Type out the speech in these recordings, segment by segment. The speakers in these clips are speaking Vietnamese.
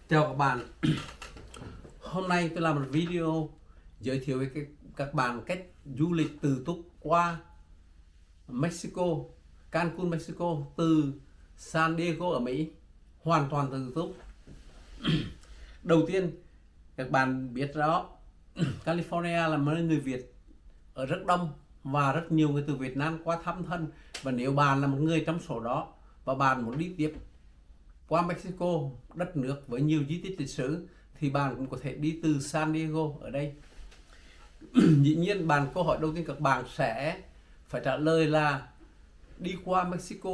Chào các bạn. Hôm nay tôi làm một video giới thiệu với các bạn cách du lịch tự túc qua Mexico, Cancun, Mexico từ San Diego ở Mỹ, hoàn toàn tự túc. Đầu tiên, các bạn biết rõ California là nơi người Việt ở rất đông và rất nhiều người từ Việt Nam qua thăm thân, và nếu bạn là một người trong số đó và bạn muốn đi tiếp qua Mexico, đất nước với nhiều di tích lịch sử, thì bạn cũng có thể đi từ San Diego ở đây. Dĩ nhiên câu hỏi đầu tiên các bạn sẽ phải trả lời là đi qua Mexico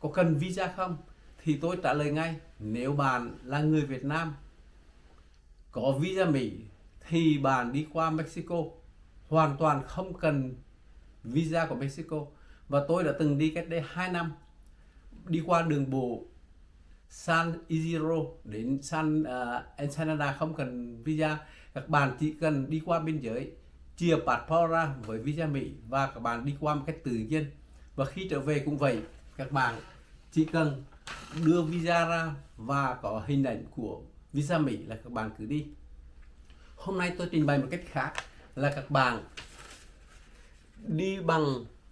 có cần visa không? Thì tôi trả lời ngay, nếu bạn là người Việt Nam có visa Mỹ thì bạn đi qua Mexico hoàn toàn không cần visa của Mexico. Và tôi đã từng đi cách đây 2 năm, đi qua đường bộ San Isidro đến San Ensenada không cần visa. Các bạn chỉ cần đi qua biên giới, chia passport ra với visa Mỹ và các bạn đi qua một cách tự nhiên. Và khi trở về cũng vậy, các bạn chỉ cần đưa visa ra và có hình ảnh của visa Mỹ là các bạn cứ đi. Hôm nay tôi trình bày một cách khác là các bạn đi bằng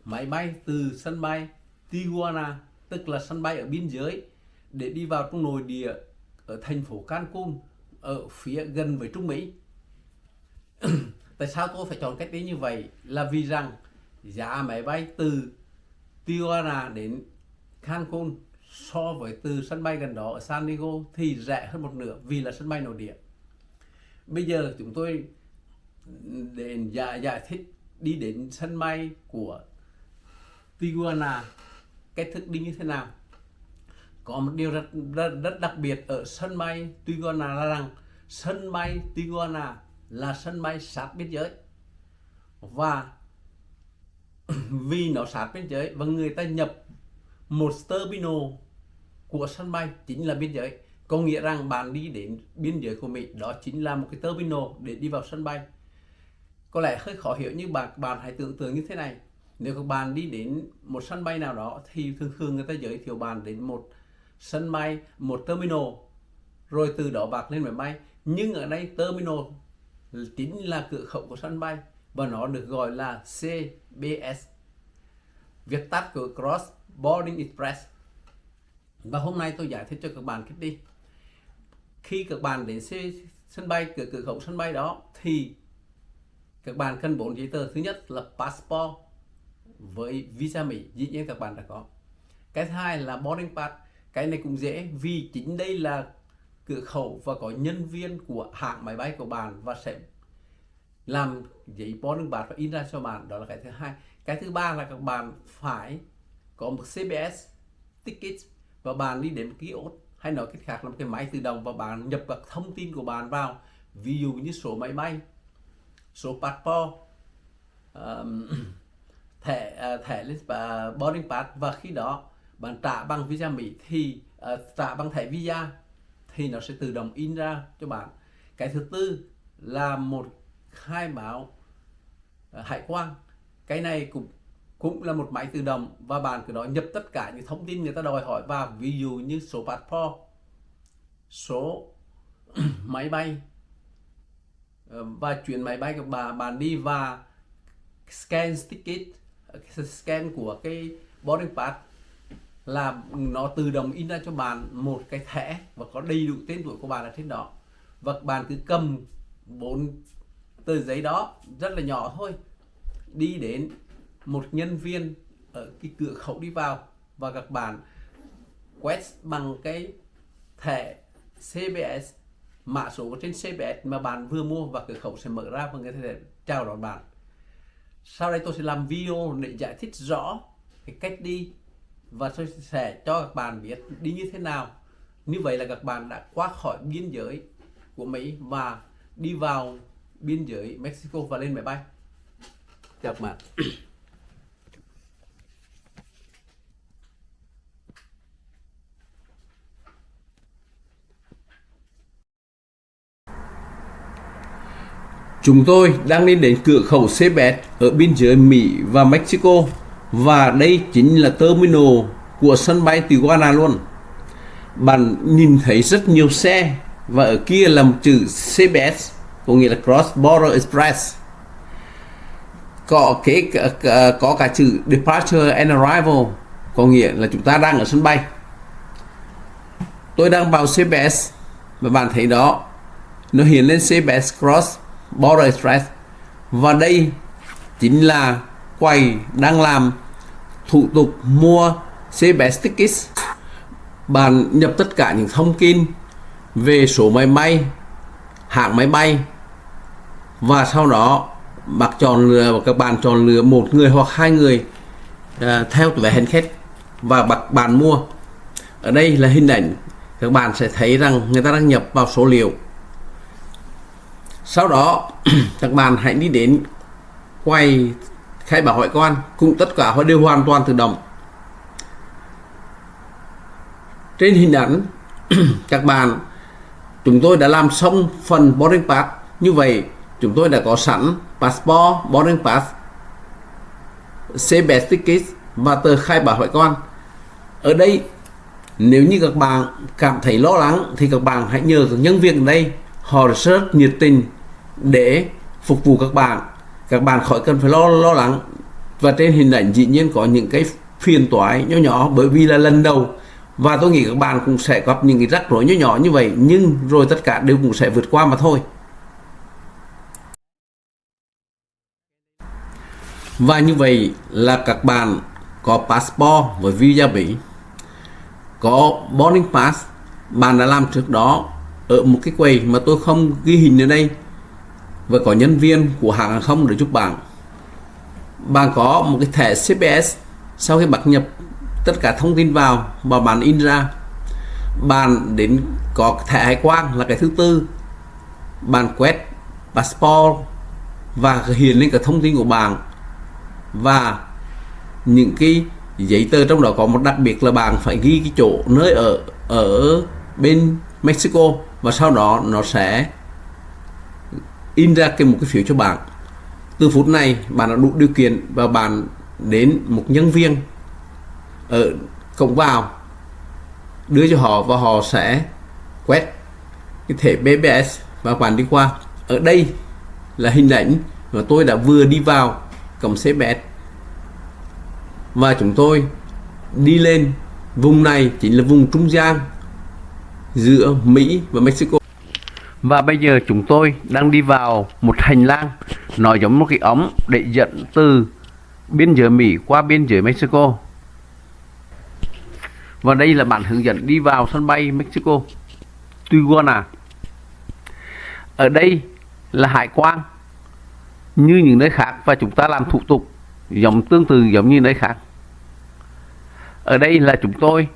máy bay từ sân bay Tijuana, tức là sân bay ở biên giới, để đi vào trong nội địa ở thành phố Cancun ở phía gần với Trung Mỹ. Tại sao tôi phải chọn cách đi như vậy? Là vì rằng giá máy bay từ Tijuana đến Cancun so với từ sân bay gần đó ở San Diego thì rẻ hơn một nửa, vì là sân bay nội địa. Bây giờ chúng tôi đến giải thích đi đến sân bay của Tijuana, cách thức đi như thế nào. Có một điều rất đặc biệt ở sân bay Tijuana là rằng sân bay Tijuana là sân bay sát biên giới, và vì nó sát biên giới và người ta nhập một terminal của sân bay chính là biên giới, có nghĩa rằng bạn đi đến biên giới của Mỹ, đó chính là một cái terminal để đi vào sân bay. Có lẽ hơi khó hiểu, nhưng bạn hãy tưởng tượng như thế này: nếu các bạn đi đến một sân bay nào đó thì thường người ta giới thiệu bạn đến một sân bay, một terminal, rồi từ đó bạn lên máy bay. Nhưng ở đây terminal chính là cửa khẩu của sân bay và nó được gọi là CBS, viết tắt của Cross Boarding Express. Và hôm nay tôi giải thích cho các bạn cách đi. Khi các bạn đến sân bay, cửa khẩu sân bay đó, thì các bạn cần 4 giấy tờ. Thứ nhất là passport với visa Mỹ, dĩ nhiên các bạn đã có. Cái thứ hai là boarding pass. Cái này cũng dễ, vì chính đây là cửa khẩu và có nhân viên của hãng máy bay của bạn và sẽ làm giấy boarding pass và in ra cho bạn. Đó là cái thứ hai. Cái thứ ba là các bạn phải có một CBS ticket và bạn đi đến một kiosk, hay nói cách khác là một cái máy tự động, và bạn nhập các thông tin của bạn vào, ví dụ như số máy bay, số passport, thẻ boarding pass, và khi đó bạn trả bằng visa Mỹ thì trả bằng thẻ visa thì nó sẽ tự động in ra cho bạn. Cái thứ tư là một khai báo hải quan. Cái này cũng là một máy tự động, và bạn cứ đó nhập tất cả những thông tin người ta đòi hỏi vào, ví dụ như số passport, số máy bay và chuyến máy bay của bạn đi, và scan ticket, scan của cái boarding pass là nó tự động in ra cho bạn một cái thẻ và có đầy đủ tên tuổi của bạn ở trên đó. Và bạn cứ cầm 4 tờ giấy đó rất là nhỏ thôi, đi đến một nhân viên ở cái cửa khẩu đi vào, và các bạn quét bằng cái thẻ CBS, mã số trên CBS mà bạn vừa mua, và cửa khẩu sẽ mở ra và người ta sẽ chào đón bạn. Sau đây tôi sẽ làm video để giải thích rõ cái cách đi, và tôi sẽ cho các bạn biết đi như thế nào. Như vậy là các bạn đã qua khỏi biên giới của Mỹ và đi vào biên giới Mexico và lên máy bay. Chào các bạn. Chúng tôi đang đi đến cửa khẩu CBS ở biên giới Mỹ và Mexico, và đây chính là terminal của sân bay Tijuana luôn. Bạn nhìn thấy rất nhiều xe và ở kia là một chữ CBS, có nghĩa là Cross Border Express. Có cả chữ Departure and Arrival, có nghĩa là chúng ta đang ở sân bay. Tôi đang vào CBS và bạn thấy đó, nó hiện lên CBS Cross Border Express, và đây chính là quầy đang làm thủ tục mua CBS Tickets. Bạn nhập tất cả những thông tin về số máy bay, hãng máy bay, và sau đó các bạn chọn lựa một người hoặc hai người theo vé hành khách và bạn mua. Ở đây là hình ảnh, các bạn sẽ thấy rằng người ta đang nhập vào số liệu. Sau đó các bạn hãy đi đến quầy khai báo hải quan, cùng tất cả họ đều hoàn toàn tự động. Trên hình ảnh chúng tôi đã làm xong phần boarding pass. Như vậy chúng tôi đã có sẵn passport, boarding pass, CBS ticket và tờ khai báo hải quan. Ở đây nếu như các bạn cảm thấy lo lắng thì các bạn hãy nhờ các nhân viên ở đây, họ rất nhiệt tình để phục vụ các bạn. Các bạn khỏi cần phải lo lắng. Và trên hình ảnh dĩ nhiên có những cái phiền toái nhỏ nhỏ, bởi vì là lần đầu, và tôi nghĩ các bạn cũng sẽ gặp những cái rắc rối nhỏ nhỏ như vậy, nhưng rồi tất cả đều cũng sẽ vượt qua mà thôi. Và như vậy là các bạn có passport với visa Bỉ, có boarding pass bạn đã làm trước đó ở một cái quầy mà tôi không ghi hình ở đây, và có nhân viên của hãng hàng không để giúp bạn. Bạn có một cái thẻ CBS, sau khi bạn nhập tất cả thông tin vào và bạn in ra, bạn đến có thẻ hải quan là cái thứ tư, bạn quét passport và hiện lên cả thông tin của bạn và những cái giấy tờ. Trong đó có một đặc biệt là bạn phải ghi cái chỗ nơi ở bên Mexico, và sau đó nó sẽ in ra một cái phiếu cho bạn. Từ phút này bạn đã đủ điều kiện và bạn đến một nhân viên ở cổng vào, đưa cho họ và họ sẽ quét cái thẻ BBS và bạn đi qua. Ở đây là hình ảnh mà tôi đã vừa đi vào cổng CBS và chúng tôi đi lên. Vùng này chính là vùng trung gian giữa Mỹ và Mexico. Và bây giờ chúng tôi đang đi vào một hành lang, nó giống một cái ống để dẫn từ biên giới Mỹ qua biên giới Mexico. Và đây là bản hướng dẫn đi vào sân bay Mexico Tijuana. Ở đây là hải quan như những nơi khác, và chúng ta làm thủ tục tương tự giống như nơi khác. Ở đây là chúng tôi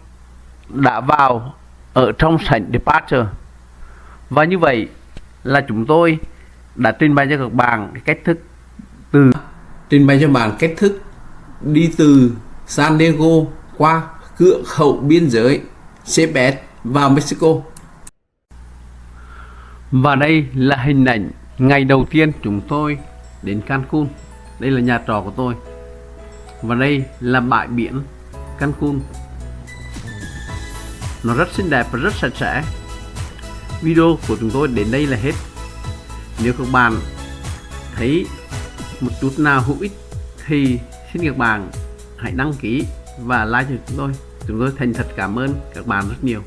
đã vào ở trong sảnh departure, và như vậy là chúng tôi đã trình bày cho các bạn cái cách thức đi từ San Diego qua cửa khẩu biên giới CBS vào Mexico. Và đây là hình ảnh ngày đầu tiên chúng tôi đến Cancun. Đây là nhà trọ của tôi, và đây là bãi biển Cancun. Nó rất xinh đẹp và rất sạch sẽ. Video của chúng tôi đến đây là hết. Nếu các bạn thấy một chút nào hữu ích thì xin các bạn hãy đăng ký và like cho chúng tôi. Chúng tôi thành thật cảm ơn các bạn rất nhiều.